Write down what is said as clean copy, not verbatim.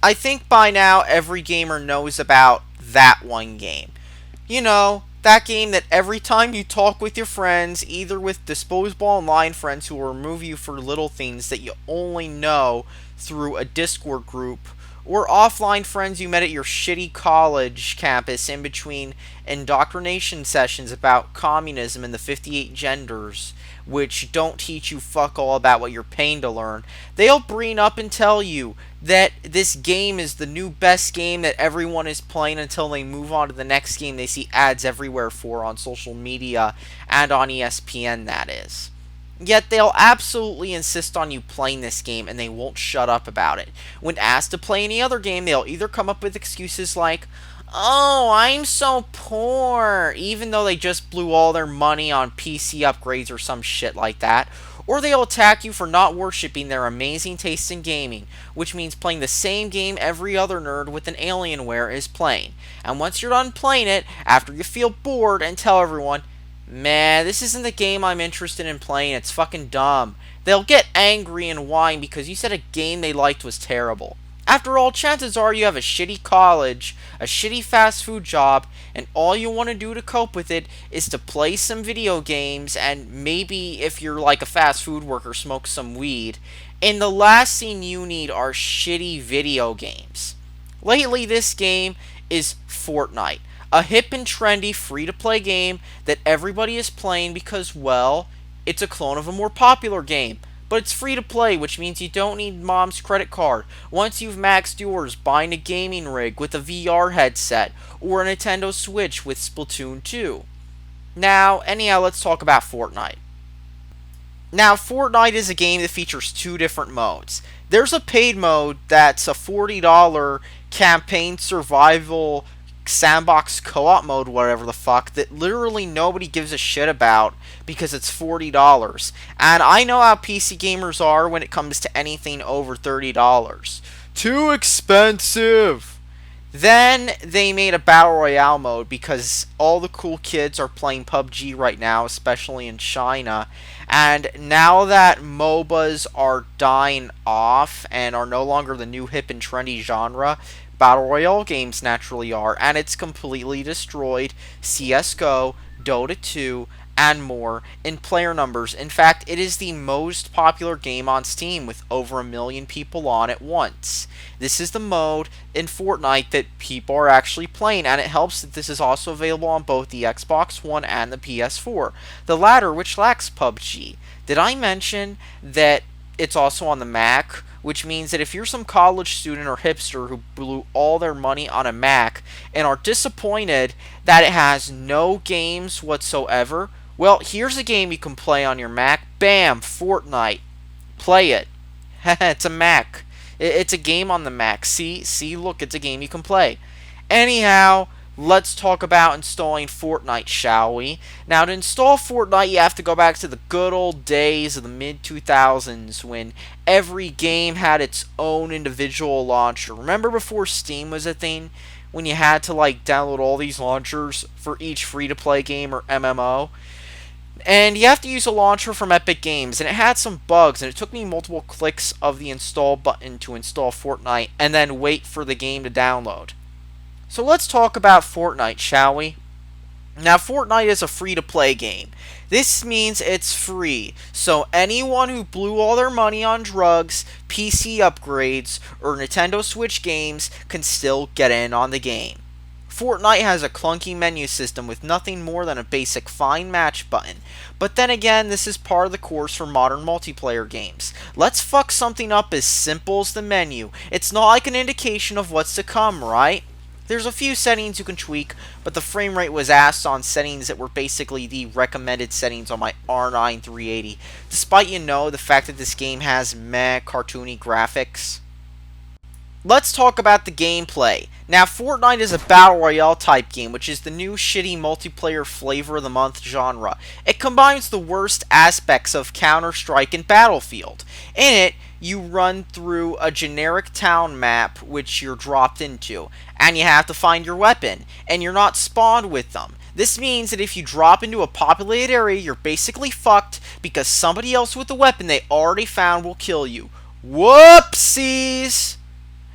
I think by now every gamer knows about that one game. You know, that game that every time you talk with your friends, either with disposable online friends who will remove you for little things that you only know through a Discord group, or offline friends you met at your shitty college campus in between indoctrination sessions about communism and the 58 genders, which don't teach you fuck all about what you're paying to learn, they'll bring up and tell you that this game is the new best game that everyone is playing until they move on to the next game they see ads everywhere for on social media and on ESPN, that is. Yet they'll absolutely insist on you playing this game and they won't shut up about it. When asked to play any other game, they'll either come up with excuses like, "Oh, I'm so poor," even though they just blew all their money on PC upgrades or some shit like that, or they'll attack you for not worshipping their amazing taste in gaming, which means playing the same game every other nerd with an Alienware is playing. And once you're done playing it, after you feel bored and tell everyone, "Man, this isn't the game I'm interested in playing, it's fucking dumb," they'll get angry and whine because you said a game they liked was terrible. After all, chances are you have a shitty college, a shitty fast food job, and all you want to do to cope with it is to play some video games and maybe, if you're like a fast food worker, smoke some weed. And the last thing you need are shitty video games. Lately, this game is Fortnite, a hip and trendy free to play game that everybody is playing because, well, it's a clone of a more popular game. But it's free to play, which means you don't need mom's credit card. Once you've maxed yours, buying a gaming rig with a VR headset or a Nintendo Switch with Splatoon 2. Now, anyhow, let's talk about Fortnite. Now, Fortnite is a game that features two different modes. There's a paid mode that's a $40 campaign survival sandbox co-op mode, whatever the fuck, that literally nobody gives a shit about because it's $40. And I know how PC gamers are when it comes to anything over $30. Too expensive! Then they made a Battle Royale mode because all the cool kids are playing PUBG right now, especially in China. And now that MOBAs are dying off and are no longer the new hip and trendy genre, Battle Royale games naturally are, and it's completely destroyed CSGO, Dota 2, and more in player numbers. In fact, it is the most popular game on Steam with over 1 million people on at once. This is the mode in Fortnite that people are actually playing, and it helps that this is also available on both the Xbox One and the PS4, the latter which lacks PUBG. Did I mention that it's also on the Mac? Which means that if you're some college student or hipster who blew all their money on a Mac and are disappointed that it has no games whatsoever, well, here's a game you can play on your Mac. Bam! Fortnite. Play it. It's a Mac. It's a game on the Mac. See, look, it's a game you can play. Anyhow, let's talk about installing Fortnite, shall we? Now, to install Fortnite, you have to go back to the good old days of the mid-2000s when every game had its own individual launcher. Remember before Steam was a thing? When you had to, like, download all these launchers for each free-to-play game or MMO? And you have to use a launcher from Epic Games, and it had some bugs, and it took me multiple clicks of the install button to install Fortnite, and then wait for the game to download. So let's talk about Fortnite, shall we? Now, Fortnite is a free-to-play game. This means it's free, so anyone who blew all their money on drugs, PC upgrades, or Nintendo Switch games can still get in on the game. Fortnite has a clunky menu system with nothing more than a basic find match button. But then again, this is par of the course for modern multiplayer games. Let's fuck something up as simple as the menu. It's not like an indication of what's to come, right? There's a few settings you can tweak, but the frame rate was asked on settings that were basically the recommended settings on my R9 380, despite the fact that this game has meh cartoony graphics. Let's talk about the gameplay. Now, Fortnite is a Battle Royale type game, which is the new shitty multiplayer flavor of the month genre. It combines the worst aspects of Counter-Strike and Battlefield. In it, you run through a generic town map which you're dropped into, and you have to find your weapon, and you're not spawned with them. This means that if you drop into a populated area, you're basically fucked because somebody else with the weapon they already found will kill you. Whoopsies!